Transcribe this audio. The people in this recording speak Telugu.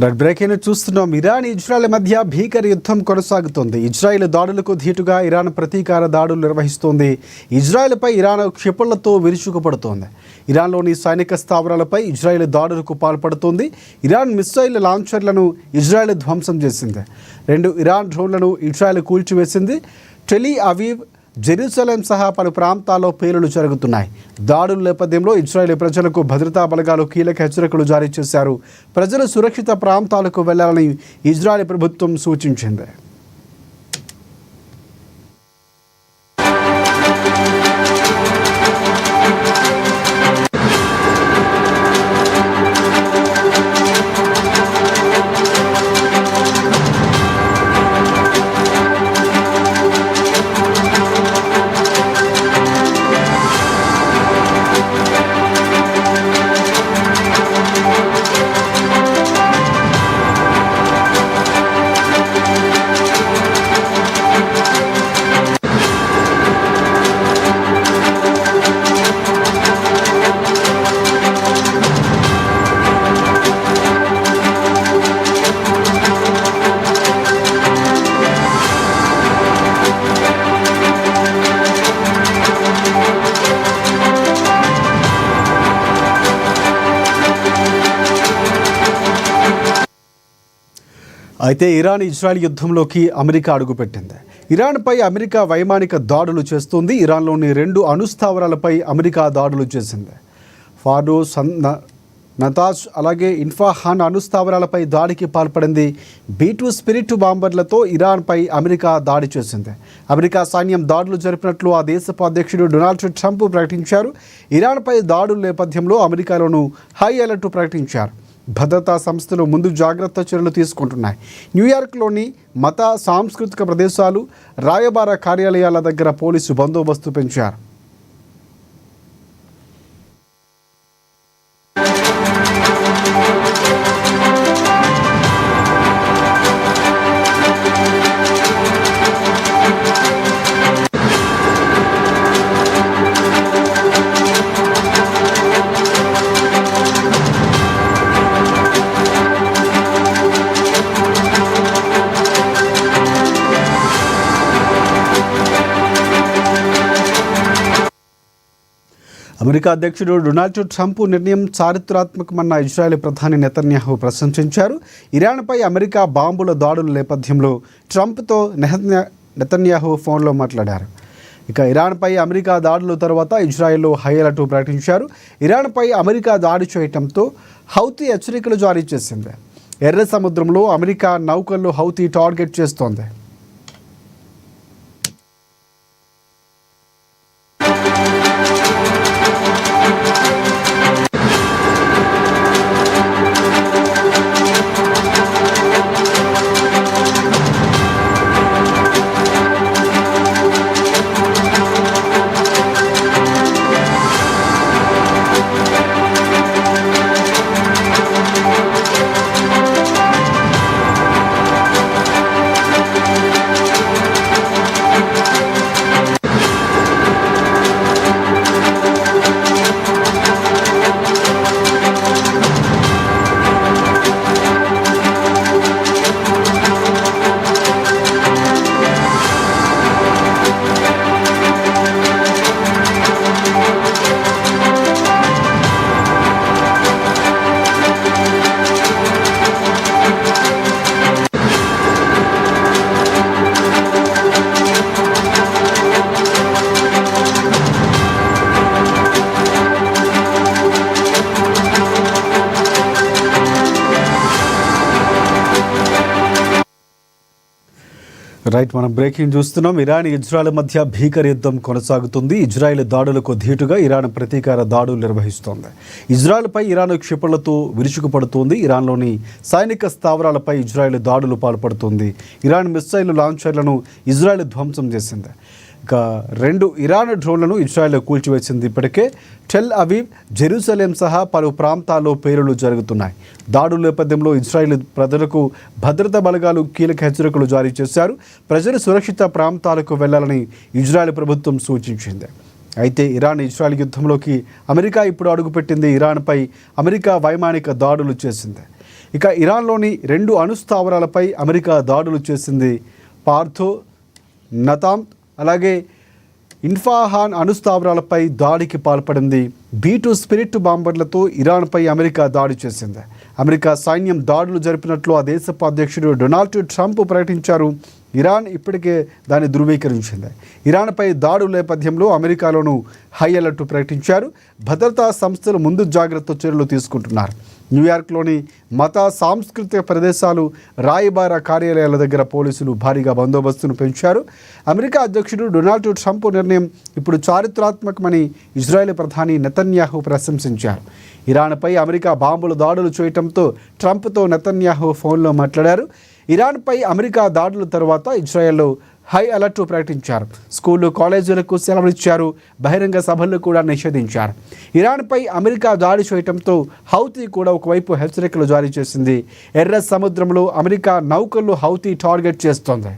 రెడ్ బ్రేకింగ్ చూస్తున్నాం. ఇరాన్ ఇజ్రాయెల్ మధ్య భీకర యుద్ధం కొనసాగుతోంది. ఇజ్రాయెల్ దాడులకు ధీటుగా ఇరాన్ ప్రతీకార దాడులు నిర్వహిస్తోంది. ఇజ్రాయెల్పై ఇరాన్ క్షిపణులతో విరుచుకుపడుతోంది. ఇరాన్లోని సైనిక స్థావరాలపై ఇజ్రాయెల్ దాడులకు పాల్పడుతోంది. ఇరాన్ మిస్సైల్ లాంచర్లను ఇజ్రాయెల్ ధ్వంసం చేసింది. 2 ఇరాన్ డ్రోన్లను ఇజ్రాయెల్ కూల్చివేసింది. టెల్ అవీవ్, జెరూసలేం సహా పలు ప్రాంతాల్లో పేలుళ్లు జరుగుతున్నాయి. దాడుల నేపథ్యంలో ఇజ్రాయెల్ ప్రజలకు భద్రతా బలగాలు కీలక హెచ్చరికలు జారీ చేశారు. ప్రజలు సురక్షిత ప్రాంతాలకు వెళ్లాలని ఇజ్రాయెల్ ప్రభుత్వం సూచించింది. అయితే ఇరాన్ ఇజ్రాయెల్ యుద్ధంలోకి అమెరికా అడుగుపెట్టింది. ఇరాన్పై అమెరికా వైమానిక దాడులు చేస్తుంది. ఇరాన్లోని 2 అణుస్థావరాలపై అమెరికా దాడులు చేసింది. ఫార్డో, నతాజ్ అలాగే ఇన్ఫాహాన్ అణుస్థావరాలపై దాడికి పాల్పడింది. B-2 స్పిరిట్ బాంబర్లతో ఇరాన్పై అమెరికా దాడి చేసింది. అమెరికా సైన్యం దాడులు జరిపినట్లు ఆ దేశపు అధ్యక్షుడు డొనాల్డ్ ట్రంప్ ప్రకటించారు. ఇరాన్పై దాడుల నేపథ్యంలో అమెరికాలోనూ హై అలర్ట్ ప్రకటించారు. భద్రతా సంస్థలు ముందు జాగ్రత్త చర్యలు తీసుకుంటున్నాయి. న్యూయార్క్లోని మత సాంస్కృతిక ప్రదేశాలు, రాయబార కార్యాలయాల దగ్గర పోలీసు బందోబస్తు పెంచారు. అమెరికా అధ్యక్షుడు డొనాల్డ్ ట్రంప్ నిర్ణయం చారిత్రాత్మకమన్న ఇజ్రాయెల్ ప్రధాని నెతన్యాహు ప్రశంసించారు. ఇరాన్పై అమెరికా బాంబుల దాడుల నేపథ్యంలో ట్రంప్తో నెతన్యాహు ఫోన్లో మాట్లాడారు. ఇక ఇరాన్పై అమెరికా దాడుల తర్వాత ఇజ్రాయెల్లో హై అలర్ట్ ప్రకటించారు. ఇరాన్పై అమెరికా దాడి చేయడంతో హౌతీ హెచ్చరికలు జారీ చేసింది. ఎర్ర సముద్రంలో అమెరికా నౌకల్లో హౌతీ టార్గెట్ చేస్తోంది. రైట్, మనం బ్రేకింగ్ చూస్తున్నాం. ఇరాన్ ఇజ్రాయెల్ మధ్య భీకర యుద్ధం కొనసాగుతుంది. ఇజ్రాయెల్ దాడులకు ధీటుగా ఇరాన్ ప్రతీకార దాడులు నిర్వహిస్తోంది. ఇజ్రాయెల్పై ఇరాన్ క్షిపణులతో విరుచుకుపడుతోంది. ఇరాన్లోని సైనిక స్థావరాలపై ఇజ్రాయెల్ దాడులు పాల్పడుతుంది. ఇరాన్ మిస్సైల్ లాంచర్లను ఇజ్రాయెల్ ధ్వంసం చేసింది. ఇక 2 ఇరాన్ డ్రోన్లను ఇజ్రాయెల్ కూల్చివేసింది. ఇప్పటికే టెల్ అవీవ్, జెరూసలేం సహా పలు ప్రాంతాల్లో పేలుళ్లు జరుగుతున్నాయి. దాడుల నేపథ్యంలో ఇజ్రాయెల్ ప్రజలకు భద్రతా బలగాలు కీలక హెచ్చరికలు జారీ చేశారు. ప్రజలు సురక్షిత ప్రాంతాలకు వెళ్లాలని ఇజ్రాయెల్ ప్రభుత్వం సూచించింది. అయితే ఇరాన్ ఇజ్రాయెల్ యుద్ధంలోకి అమెరికా ఇప్పుడు అడుగుపెట్టింది. ఇరాన్పై అమెరికా వైమానిక దాడులు చేసింది. ఇక ఇరాన్లోని 2 అణుస్థావరాలపై అమెరికా దాడులు చేసింది. పార్థో, నతామ్ అలాగే ఇన్ఫాహాన్ అణుస్థావరాలపై దాడికి పాల్పడింది. B-2 స్పిరిట్ బాంబర్లతో ఇరాన్పై అమెరికా దాడి చేసింది. అమెరికా సైన్యం దాడులు జరిపినట్లు ఆ దేశపు అధ్యక్షుడు డొనాల్డ్ ట్రంప్ ప్రకటించారు. ఇరాన్ ఇప్పటికే దాన్ని ధృవీకరించింది. ఇరాన్పై దాడుల నేపథ్యంలో అమెరికాలోనూ హై అలర్ట్ ప్రకటించారు. భద్రతా సంస్థలు ముందు జాగ్రత్త చర్యలు తీసుకుంటున్నారు. న్యూయార్క్లోని మత సాంస్కృతిక ప్రదేశాలు, రాయబార కార్యాలయాల దగ్గర పోలీసులు భారీగా బందోబస్తును పెంచారు. అమెరికా అధ్యక్షుడు డొనాల్డ్ ట్రంప్ నిర్ణయం ఇప్పుడు చారిత్రాత్మకమని ఇజ్రాయెల్ ప్రధాని నెతన్యాహు ప్రశంసించారు. ఇరాన్పై అమెరికా బాంబులు దాడులు చేయడంతో ట్రంప్తో నెతన్యాహు ఫోన్లో మాట్లాడారు. ఇరాన్పై అమెరికా దాడుల తర్వాత ఇజ్రాయెల్లో హై అలర్ట్ ప్రకటించారు. స్కూళ్ళు, కాలేజీలకు సెలవులిచ్చారు. బహిరంగ సభలను కూడా నిషేధించారు. ఇరాన్పై అమెరికా దాడి చేయడంతో హౌతీ కూడా ఒకవైపు హెచ్చరికలు జారీ చేసింది. ఎర్ర సముద్రంలో అమెరికా నౌకలు హౌతీ టార్గెట్ చేస్తోంది.